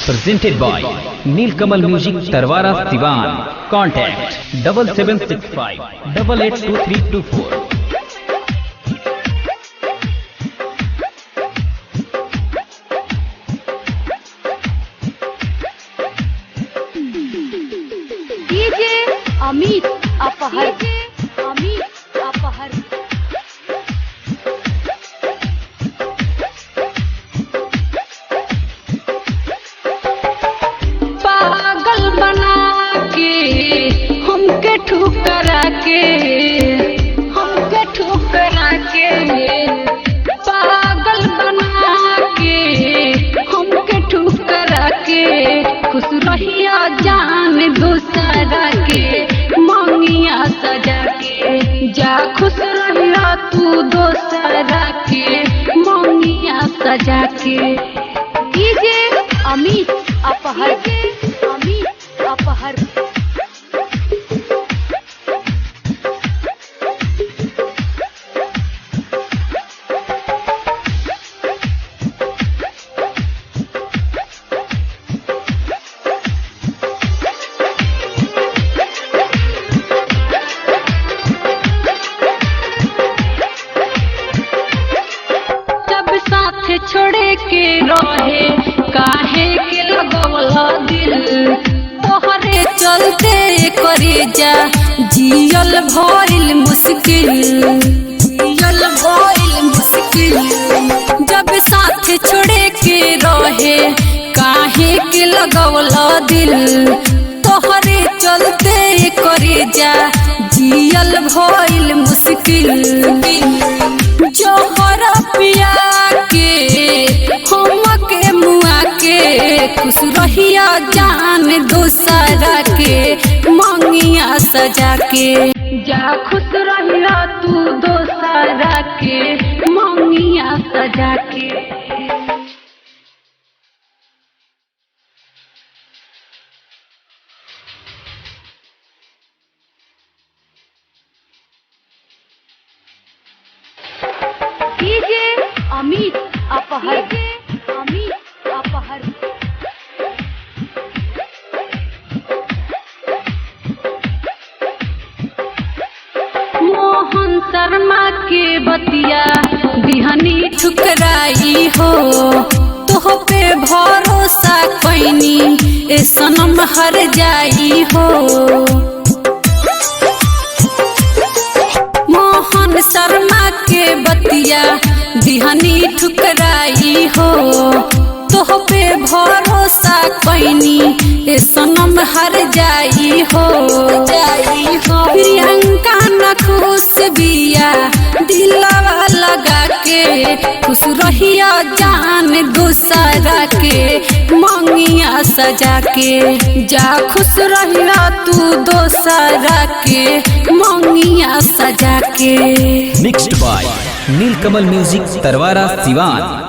presented by Nilkamal Music Tarwara Siwan. Contact 7765 882324. DJ Amit अपहर, अमित अपहर। पागल बना के हमके ठुकरा के, हमके ठुकरा के, पागल बना के हमके ठुकरा के, खुश रहिया जान दूसरा के मंगिया सजा के, जा खुश रहिया तू दूसरा के मंगिया सजा के। डीजे अमित अपहर, अमित अपहर। छोड़े के रहे काहे के लगवला दिल, तोहरे चलते करे जा जियल भइल मुश्किल, जियल भइल मुश्किल। जब साथ छोड़े के रहे काहे के लगवला दिल, तोहरे चलते करे जा जियल भइल मुश्किल। जोहर पिया हमके मुआ के खुश रहिया जान दूसरा के मंगिया सजा के, जा खुश रहिया तू दूसरा के मंगिया सजा के। डीजे अमित अपहर, अमित अपहर। मोहन शर्मा के बतिया बिहनी ठुकराई हो, तोह पे भरोसा कैनी ए सनम हर जाई हो। मोहन शर्मा के बतिया बिहनी ठुकराई हो, तोह पे भरोसा कैनी ए सनम हर जाई हो, जाई हो। प्रियंका न खुश बिया दिलवा लगा के, खुश रहिया जान दूसरा के मंगिया सजा के, जा खुश रहिया तू दूसरा के मंगिया सजा के। Mixed by Nilkamal Music Tarwara Siwan.